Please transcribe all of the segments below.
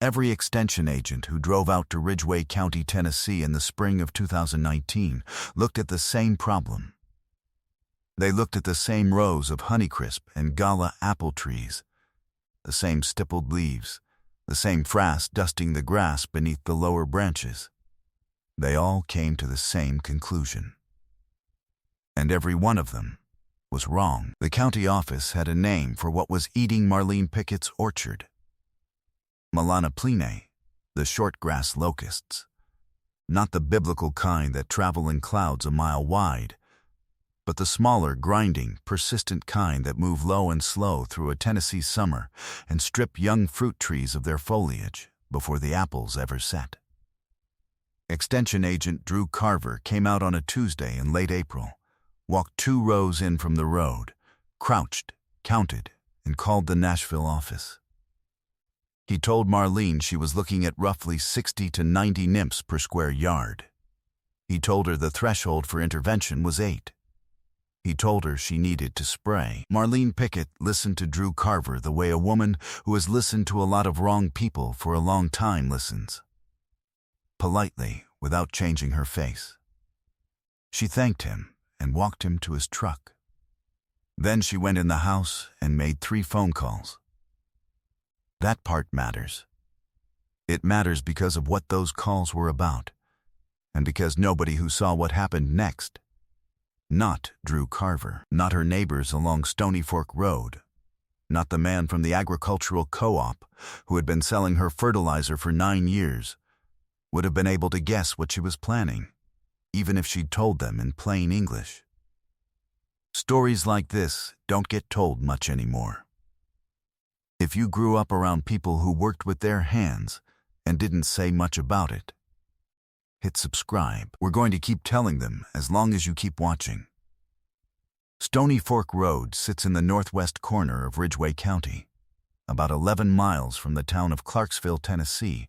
Every extension agent who drove out to Ridgway County, Tennessee in the spring of 2019 looked at the same problem. They looked at the same rows of Honeycrisp and Gala apple trees, the same stippled leaves, the same frass dusting the grass beneath the lower branches. They all came to the same conclusion. And every one of them was wrong. The county office had a name for what was eating Marlene Pickett's orchard. Melanopline, the short-grass locusts. Not the biblical kind that travel in clouds a mile wide, but the smaller, grinding, persistent kind that move low and slow through a Tennessee summer and strip young fruit trees of their foliage before the apples ever set. Extension agent Drew Carver came out on a Tuesday in late April, walked 2 rows in from the road, crouched, counted, and called the Nashville office. He told Marlene she was looking at roughly 60 to 90 nymphs per square yard. He told her the threshold for intervention was 8. He told her she needed to spray. Marlene Pickett listened to Drew Carver the way a woman who has listened to a lot of wrong people for a long time listens. Politely, without changing her face. She thanked him and walked him to his truck. Then she went in the house and made 3 phone calls. That part matters. It matters because of what those calls were about, and because nobody who saw what happened next, not Drew Carver, not her neighbors along Stony Fork Road, not the man from the agricultural co-op who had been selling her fertilizer for 9 years, would have been able to guess what she was planning, even if she'd told them in plain English. Stories like this don't get told much anymore. If you grew up around people who worked with their hands and didn't say much about it, hit subscribe. We're going to keep telling them as long as you keep watching. Stony Fork Road sits in the northwest corner of Ridgway County, about 11 miles from the town of Clarksville, Tennessee.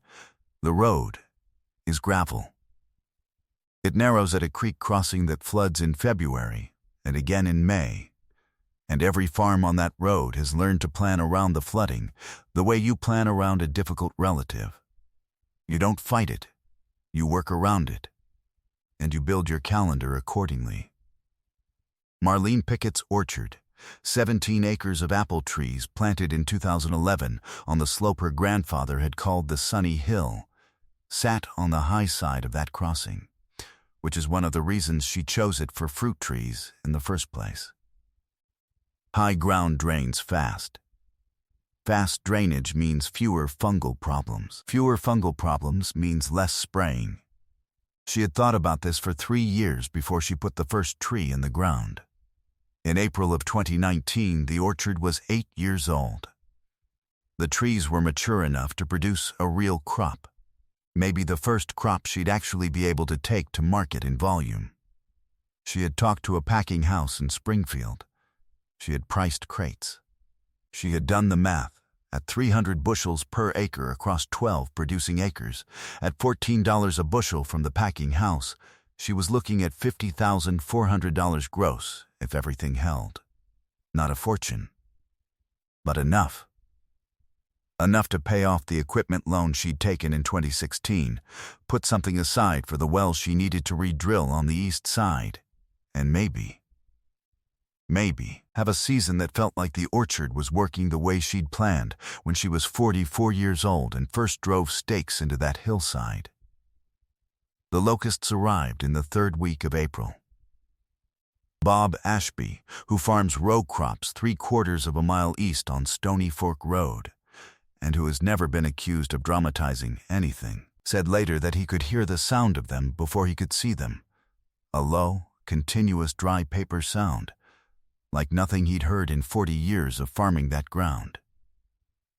The road is gravel. It narrows at a creek crossing that floods in February and again in May. And every farm on that road has learned to plan around the flooding the way you plan around a difficult relative. You don't fight it, you work around it, and you build your calendar accordingly. Marlene Pickett's orchard, 17 acres of apple trees planted in 2011 on the slope her grandfather had called the Sunny Hill, sat on the high side of that crossing, which is one of the reasons she chose it for fruit trees in the first place. High ground drains fast. Fast drainage means fewer fungal problems. Fewer fungal problems means less spraying. She had thought about this for 3 years before she put the first tree in the ground. In April of 2019, the orchard was 8 years old. The trees were mature enough to produce a real crop, maybe the first crop she'd actually be able to take to market in volume. She had talked to a packing house in Springfield. She had priced crates. She had done the math. At 300 bushels per acre across 12 producing acres, at $14 a bushel from the packing house, she was looking at $50,400 gross if everything held. Not a fortune, but enough. Enough to pay off the equipment loan she'd taken in 2016, put something aside for the well she needed to re-drill on the east side, and maybe have a season that felt like the orchard was working the way she'd planned when she was 44 years old and first drove stakes into that hillside. The locusts arrived in the 3rd week of April. Bob Ashby, who farms row crops 3/4 of a mile east on Stony Fork Road, and who has never been accused of dramatizing anything, said later that he could hear the sound of them before he could see them, a low, continuous dry paper sound, like nothing he'd heard in 40 years of farming that ground.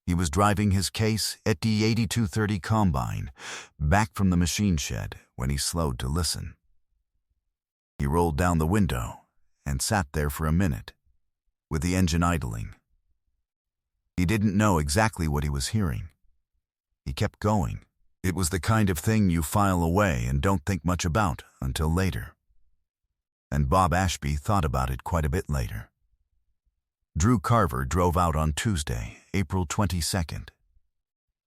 He was driving his Case ETI 8230 combine back from the machine shed when he slowed to listen. He rolled down the window and sat there for a minute, with the engine idling. He didn't know exactly what he was hearing. He kept going. It was the kind of thing you file away and don't think much about until later. And Bob Ashby thought about it quite a bit later. Drew Carver drove out on Tuesday, April 22nd.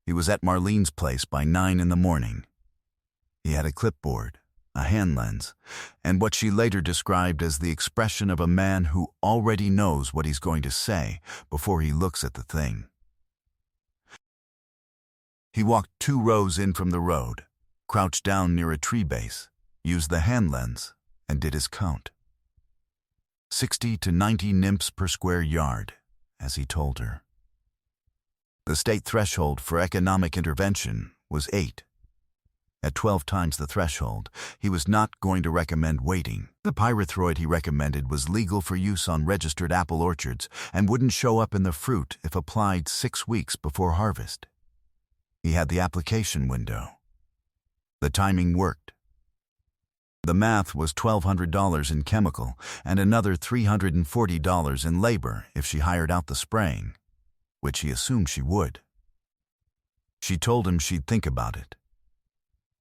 He was at Marlene's place by 9 in the morning. He had a clipboard, a hand lens, and what she later described as the expression of a man who already knows what he's going to say before he looks at the thing. He walked 2 rows in from the road, crouched down near a tree base, used the hand lens, and did his count. 60 to 90 nymphs per square yard, as he told her. The state threshold for economic intervention was 8. At 12 times the threshold, he was not going to recommend waiting. The pyrethroid he recommended was legal for use on registered apple orchards and wouldn't show up in the fruit if applied 6 weeks before harvest. He had the application window. The timing worked. The math was $1,200 in chemical and another $340 in labor if she hired out the spraying, which he assumed she would. She told him she'd think about it.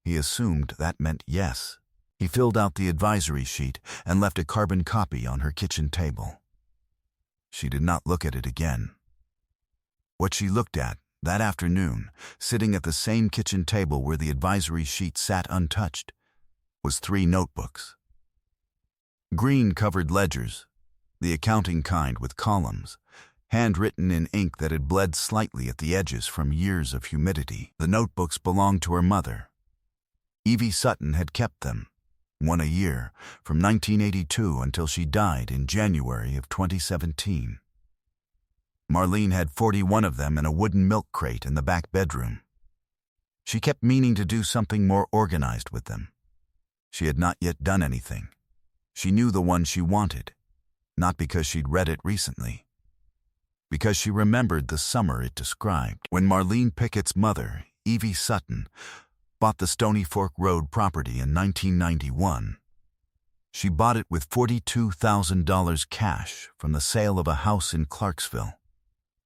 He assumed that meant yes. He filled out the advisory sheet and left a carbon copy on her kitchen table. She did not look at it again. What she looked at that afternoon, sitting at the same kitchen table where the advisory sheet sat untouched, was 3 notebooks. Green-covered ledgers, the accounting kind with columns, handwritten in ink that had bled slightly at the edges from years of humidity. The notebooks belonged to her mother. Evie Sutton had kept them, 1 a year, from 1982 until she died in January of 2017. Marlene had 41 of them in a wooden milk crate in the back bedroom. She kept meaning to do something more organized with them. She had not yet done anything. She knew the one she wanted, not because she'd read it recently, because she remembered the summer it described, when Marlene Pickett's mother, Evie Sutton, bought the Stony Fork Road property in 1991. She bought it with $42,000 cash from the sale of a house in Clarksville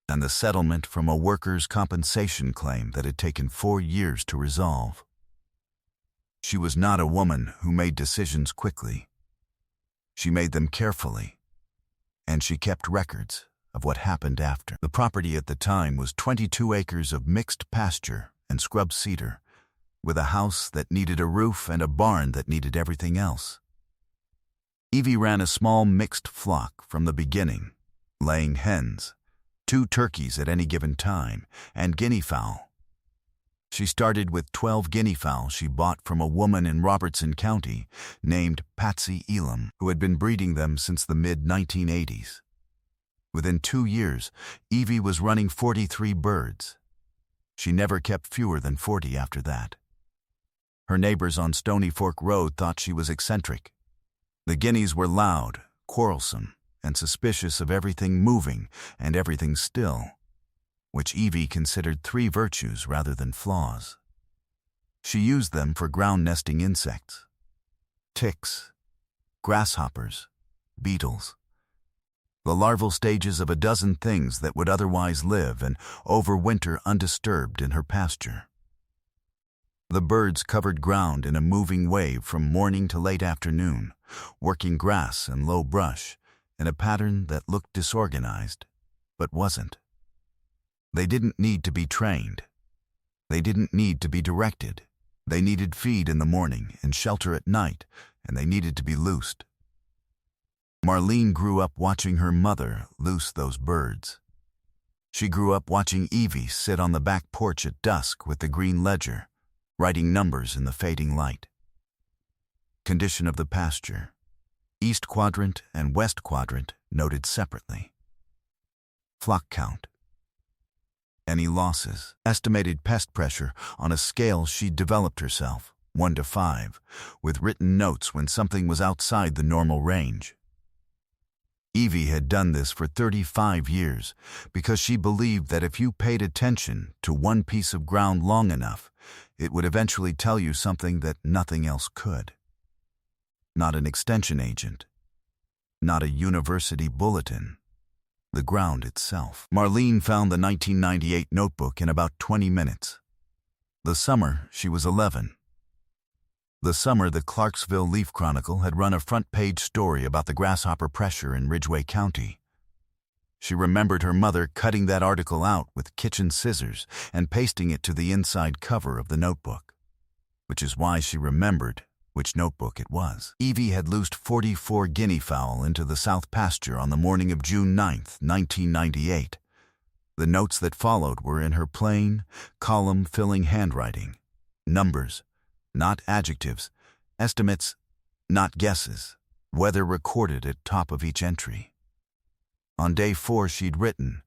and the settlement from a workers' compensation claim that had taken 4 years to resolve. She was not a woman who made decisions quickly. She made them carefully, and she kept records of what happened after. The property at the time was 22 acres of mixed pasture and scrub cedar, with a house that needed a roof and a barn that needed everything else. Evie ran a small mixed flock from the beginning, laying hens, 2 turkeys at any given time, and guinea fowl. She started with 12 guinea fowl she bought from a woman in Robertson County named Patsy Elam, who had been breeding them since the mid-1980s. Within 2 years, Evie was running 43 birds. She never kept fewer than 40 after that. Her neighbors on Stony Fork Road thought she was eccentric. The guineas were loud, quarrelsome, and suspicious of everything moving and everything still, which Evie considered 3 virtues rather than flaws. She used them for ground-nesting insects, ticks, grasshoppers, beetles, the larval stages of a dozen things that would otherwise live and overwinter undisturbed in her pasture. The birds covered ground in a moving wave from morning to late afternoon, working grass and low brush in a pattern that looked disorganized, but wasn't. They didn't need to be trained. They didn't need to be directed. They needed feed in the morning and shelter at night, and they needed to be loosed. Marlene grew up watching her mother loose those birds. She grew up watching Evie sit on the back porch at dusk with the green ledger, writing numbers in the fading light. Condition of the pasture. East quadrant and west quadrant noted separately. Flock count. Any losses. Estimated pest pressure on a scale she'd developed herself, 1 to 5, with written notes when something was outside the normal range. Evie had done this for 35 years because she believed that if you paid attention to one piece of ground long enough, it would eventually tell you something that nothing else could. Not an extension agent, not a university bulletin, the ground itself. Marlene found the 1998 notebook in about 20 minutes. The summer, she was 11. The summer, the Clarksville Leaf Chronicle had run a front-page story about the grasshopper pressure in Ridgway County. She remembered her mother cutting that article out with kitchen scissors and pasting it to the inside cover of the notebook, which is why she remembered which notebook it was. Evie had loosed 44 guinea fowl into the south pasture on the morning of June 9th, 1998. The notes that followed were in her plain, column-filling handwriting. Numbers, not adjectives. Estimates, not guesses. Weather recorded at top of each entry. On day 4 she'd written,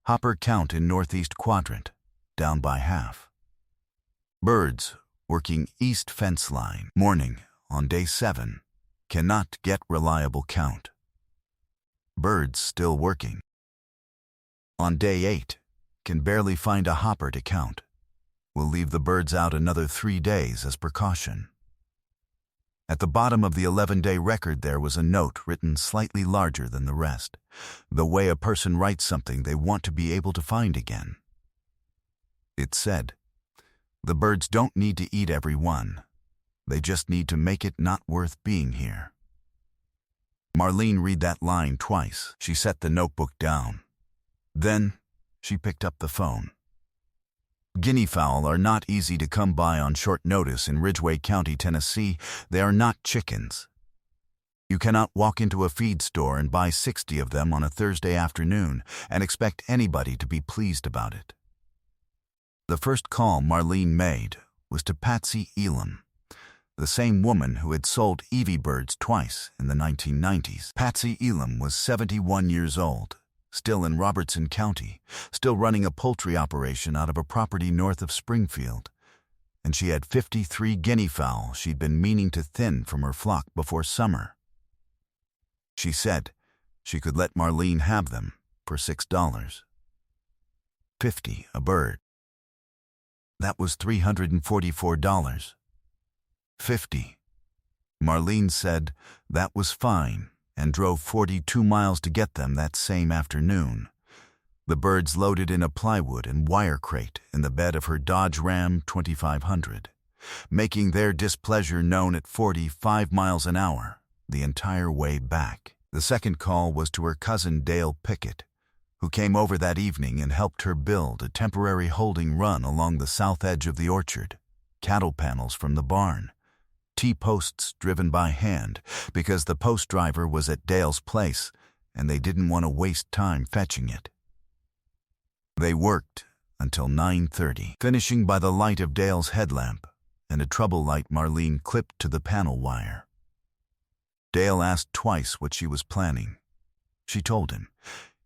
hopper count in northeast quadrant, down by half. Birds working east fence line. Morning, on day 7, cannot get reliable count. Birds still working. On day 8, can barely find a hopper to count. We'll leave the birds out another 3 days as precaution. At the bottom of the 11-day record there was a note written slightly larger than the rest, the way a person writes something they want to be able to find again. It said, "The birds don't need to eat every one. They just need to make it not worth being here." Marlene read that line twice. She set the notebook down. Then she picked up the phone. Guinea fowl are not easy to come by on short notice in Ridgway County, Tennessee. They are not chickens. You cannot walk into a feed store and buy 60 of them on a Thursday afternoon and expect anybody to be pleased about it. The first call Marlene made was to Patsy Elam, the same woman who had sold Evie birds twice in the 1990s. Patsy Elam was 71 years old, still in Robertson County, still running a poultry operation out of a property north of Springfield, and she had 53 guinea fowl she'd been meaning to thin from her flock before summer. She said she could let Marlene have them for $6. 50 a bird. That was $344. 50. Marlene said that was fine and drove 42 miles to get them that same afternoon. The birds loaded in a plywood and wire crate in the bed of her Dodge Ram 2500, making their displeasure known at 45 miles an hour the entire way back. The second call was to her cousin Dale Pickett, who came over that evening and helped her build a temporary holding run along the south edge of the orchard, cattle panels from the barn, T-posts driven by hand because the post driver was at Dale's place and they didn't want to waste time fetching it. They worked until 9:30, finishing by the light of Dale's headlamp and a trouble light Marlene clipped to the panel wire. Dale asked twice what she was planning. She told him.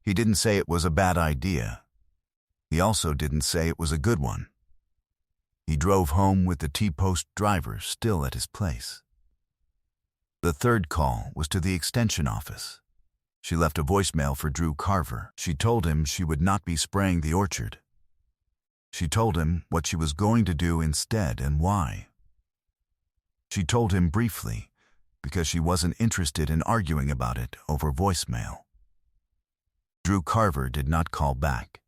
He didn't say it was a bad idea. He also didn't say it was a good one. He drove home with the T-post driver still at his place. The third call was to the extension office. She left a voicemail for Drew Carver. She told him she would not be spraying the orchard. She told him what she was going to do instead and why. She told him briefly because she wasn't interested in arguing about it over voicemail. Drew Carver did not call back.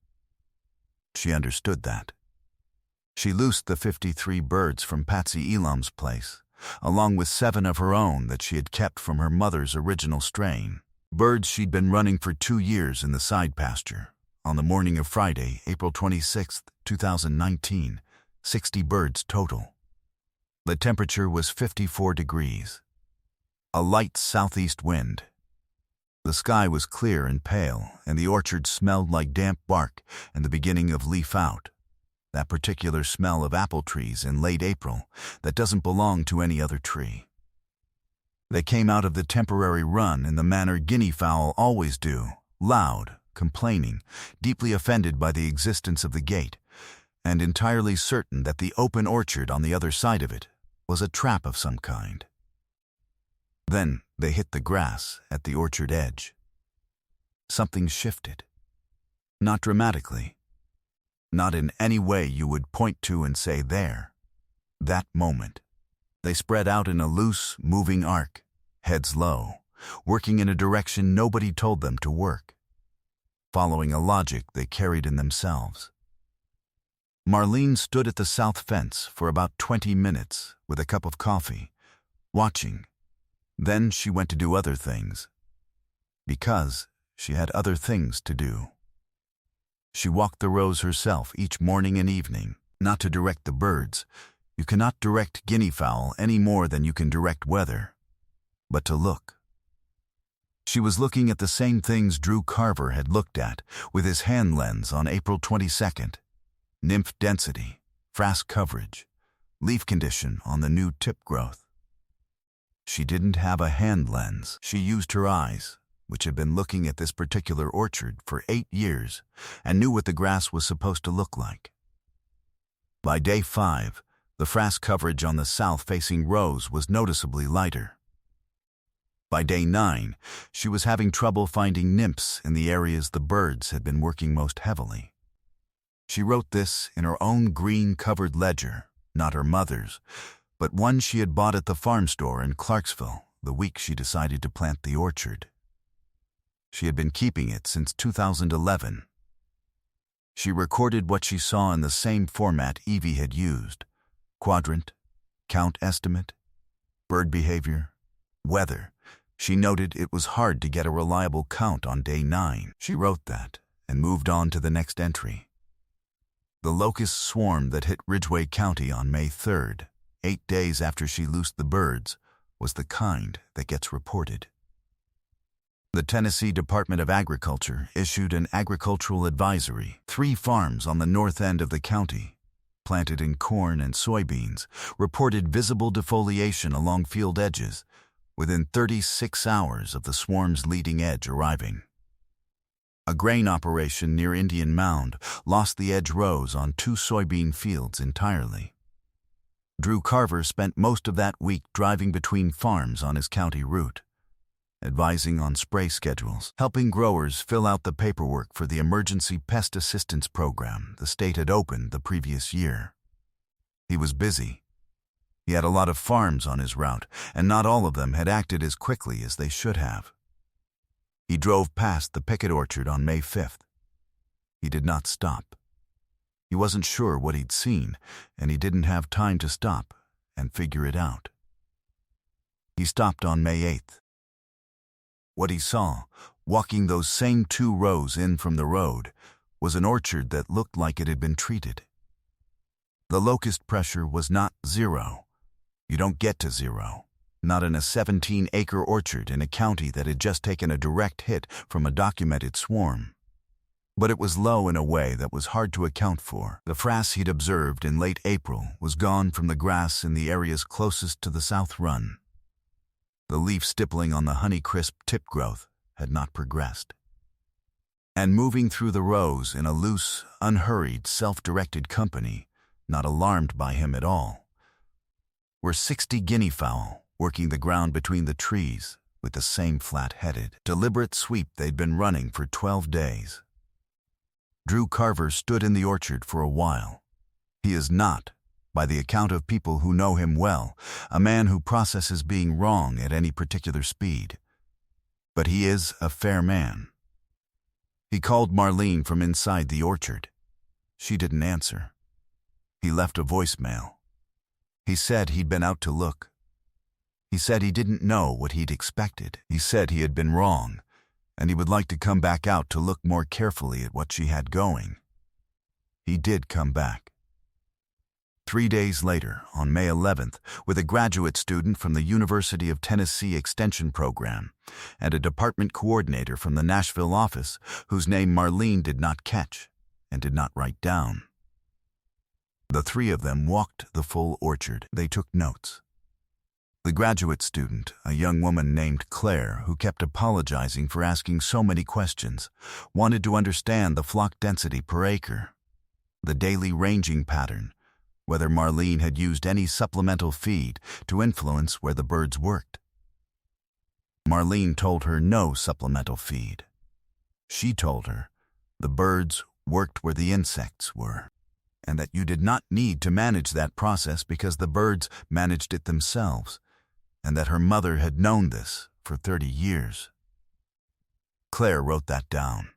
She understood that. She loosed the 53 birds from Patsy Elam's place, along with 7 of her own that she had kept from her mother's original strain. Birds she'd been running for 2 years in the side pasture. On the morning of Friday, April 26, 2019, 60 birds total. The temperature was 54 degrees. A light southeast wind. The sky was clear and pale, and the orchard smelled like damp bark and the beginning of leaf out. That particular smell of apple trees in late April that doesn't belong to any other tree. They came out of the temporary run in the manner guinea fowl always do, loud, complaining, deeply offended by the existence of the gate, and entirely certain that the open orchard on the other side of it was a trap of some kind. Then they hit the grass at the orchard edge. Something shifted. Not dramatically. Not in any way you would point to and say there. That moment. They spread out in a loose, moving arc, heads low, working in a direction nobody told them to work, following a logic they carried in themselves. Marlene stood at the south fence for about 20 minutes with a cup of coffee, watching. Then she went to do other things. Because she had other things to do. She walked the rows herself each morning and evening, not to direct the birds. You cannot direct guinea fowl any more than you can direct weather, but to look. She was looking at the same things Drew Carver had looked at with his hand lens on April 22nd. Nymph density, frass coverage, leaf condition on the new tip growth. She didn't have a hand lens. She used her eyes, which had been looking at this particular orchard for 8 years, and knew what the grass was supposed to look like. By day 5, the frass coverage on the south-facing rows was noticeably lighter. By day 9, she was having trouble finding nymphs in the areas the birds had been working most heavily. She wrote this in her own green-covered ledger, not her mother's, but one she had bought at the farm store in Clarksville the week she decided to plant the orchard. She had been keeping it since 2011. She recorded what she saw in the same format Evie had used: quadrant, count estimate, bird behavior, weather. She noted it was hard to get a reliable count on day 9. She wrote that and moved on to the next entry. The locust swarm that hit Ridgway County on May 3rd, 8 days after she loosed the birds, was the kind that gets reported. The Tennessee Department of Agriculture issued an agricultural advisory. 3 farms on the north end of the county, planted in corn and soybeans, reported visible defoliation along field edges within 36 hours of the swarm's leading edge arriving. A grain operation near Indian Mound lost the edge rows on 2 soybean fields entirely. Drew Carver spent most of that week driving between farms on his county route, advising on spray schedules, helping growers fill out the paperwork for the Emergency Pest Assistance Program the state had opened the previous year. He was busy. He had a lot of farms on his route, and not all of them had acted as quickly as they should have. He drove past the picket orchard on May 5th. He did not stop. He wasn't sure what he'd seen, and he didn't have time to stop and figure it out. He stopped on May 8th. What he saw, walking those same 2 rows in from the road, was an orchard that looked like it had been treated. The locust pressure was not 0. You don't get to 0. Not in a 17-acre orchard in a county that had just taken a direct hit from a documented swarm. But it was low in a way that was hard to account for. The frass he'd observed in late April was gone from the grass in the areas closest to the south run. The leaf stippling on the Honeycrisp tip growth had not progressed. And moving through the rows in a loose, unhurried, self-directed company, not alarmed by him at all, were 60 guinea fowl working the ground between the trees with the same flat-headed, deliberate sweep they'd been running for 12 days. Drew Carver stood in the orchard for a while. He is not, by the account of people who know him well, a man who processes being wrong at any particular speed. But he is a fair man. He called Marlene from inside the orchard. She didn't answer. He left a voicemail. He said he'd been out to look. He said he didn't know what he'd expected. He said he had been wrong, and he would like to come back out to look more carefully at what she had going. He did come back. 3 days later, on May 11th, with a graduate student from the University of Tennessee Extension Program and a department coordinator from the Nashville office whose name Marlene did not catch and did not write down. The 3 of them walked the full orchard. They took notes. The graduate student, a young woman named Claire, who kept apologizing for asking so many questions, wanted to understand the flock density per acre, the daily ranging pattern, whether Marlene had used any supplemental feed to influence where the birds worked. Marlene told her no supplemental feed. She told her the birds worked where the insects were, and that you did not need to manage that process because the birds managed it themselves, and that her mother had known this for 30 years. Claire wrote that down.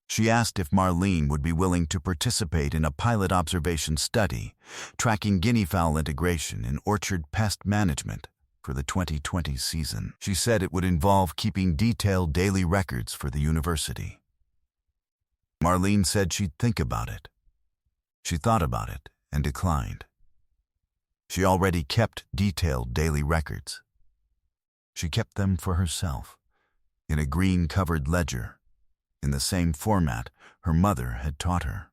She asked if Marlene would be willing to participate in a pilot observation study tracking guinea fowl integration in orchard pest management for the 2020 season. She said it would involve keeping detailed daily records for the university. Marlene said she'd think about it. She thought about it and declined. She already kept detailed daily records. She kept them for herself, in a green-covered ledger, in the same format her mother had taught her.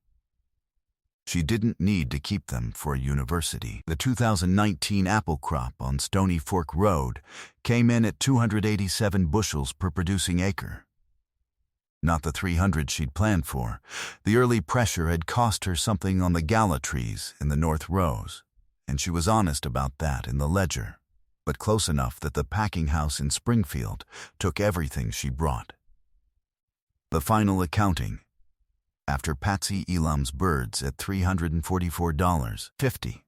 She didn't need to keep them for a university. The 2019 apple crop on Stony Fork Road came in at 287 bushels per producing acre. Not the 300 she'd planned for. The early pressure had cost her something on the gala trees in the North Rows, and she was honest about that in the ledger, but close enough that the packing house in Springfield took everything she brought. The final accounting, after Patsy Elam's birds at $344.50.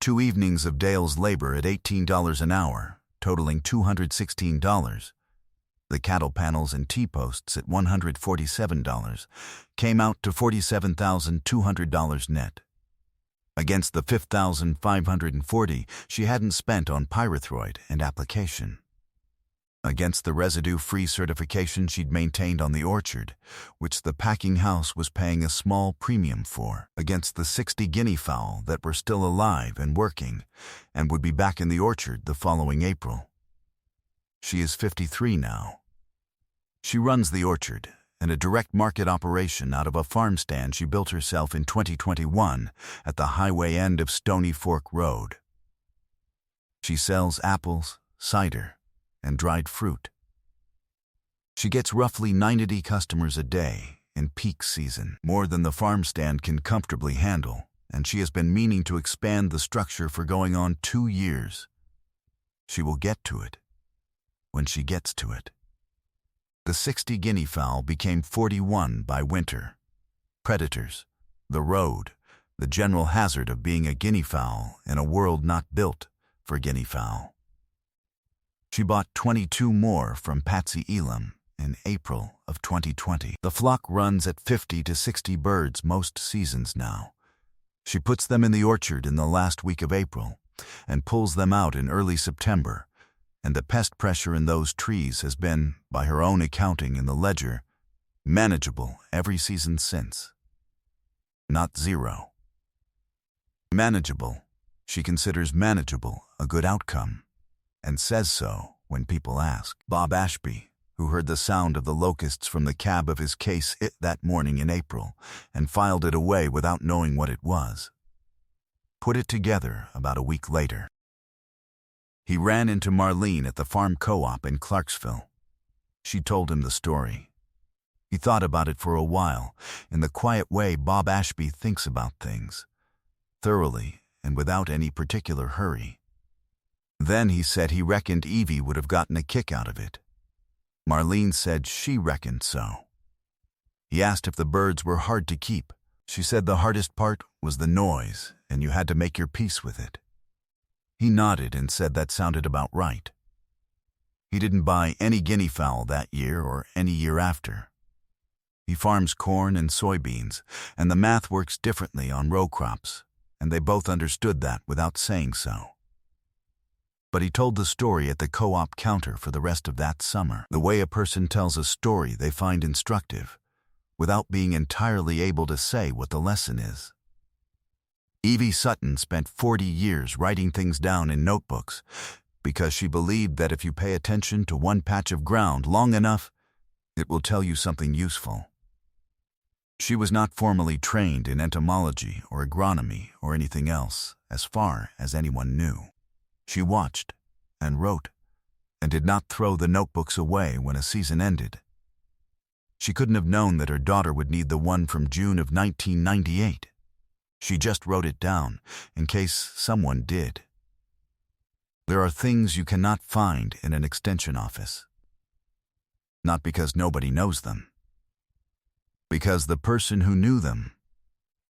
2 evenings of Dale's labor at $18 an hour, totaling $216. The cattle panels and T-posts at $147 came out to $47,200 net. Against the $5,540 she hadn't spent on pyrethroid and application. Against the residue-free certification she'd maintained on the orchard, which the packing house was paying a small premium for. Against the 60 guinea fowl that were still alive and working, and would be back in the orchard the following April. She is 53 now. She runs the orchard and a direct market operation out of a farm stand she built herself in 2021 at the highway end of Stony Fork Road. She sells apples, cider, and dried fruit. She gets roughly 90 customers a day in peak season, more than the farm stand can comfortably handle, and she has been meaning to expand the structure for going on 2 years. She will get to it when she gets to it. The 60 guinea fowl became 41 by winter. Predators, the road, the general hazard of being a guinea fowl in a world not built for guinea fowl. She bought 22 more from Patsy Elam in April of 2020. The flock runs at 50 to 60 birds most seasons now. She puts them in the orchard in the last week of April and pulls them out in early September, and the pest pressure in those trees has been, by her own accounting in the ledger, manageable every season since. Not zero. Manageable. She considers manageable a good outcome, and says so when people ask. Bob Ashby, who heard the sound of the locusts from the cab of his case that morning in April and filed it away without knowing what it was, put it together about a week later. He ran into Marlene at the farm co-op in Clarksville. She told him the story. He thought about it for a while, in the quiet way Bob Ashby thinks about things, thoroughly and without any particular hurry. Then he said he reckoned Evie would have gotten a kick out of it. Marlene said she reckoned so. He asked if the birds were hard to keep. She said the hardest part was the noise, and you had to make your peace with it. He nodded and said that sounded about right. He didn't buy any guinea fowl that year or any year after. He farms corn and soybeans, and the math works differently on row crops, and they both understood that without saying so. But he told the story at the co-op counter for the rest of that summer, the way a person tells a story they find instructive, without being entirely able to say what the lesson is. Evie Sutton spent 40 years writing things down in notebooks because she believed that if you pay attention to one patch of ground long enough, it will tell you something useful. She was not formally trained in entomology or agronomy or anything else, as far as anyone knew. She watched and wrote and did not throw the notebooks away when a season ended. She couldn't have known that her daughter would need the one from June of 1998. She just wrote it down in case someone did. There are things you cannot find in an extension office. Not because nobody knows them. Because the person who knew them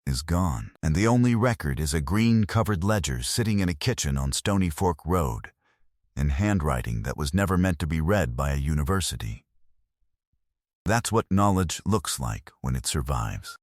is gone, and the only record is a green-covered ledger sitting in a kitchen on Stony Fork Road, in handwriting that was never meant to be read by a university. That's what knowledge looks like when it survives.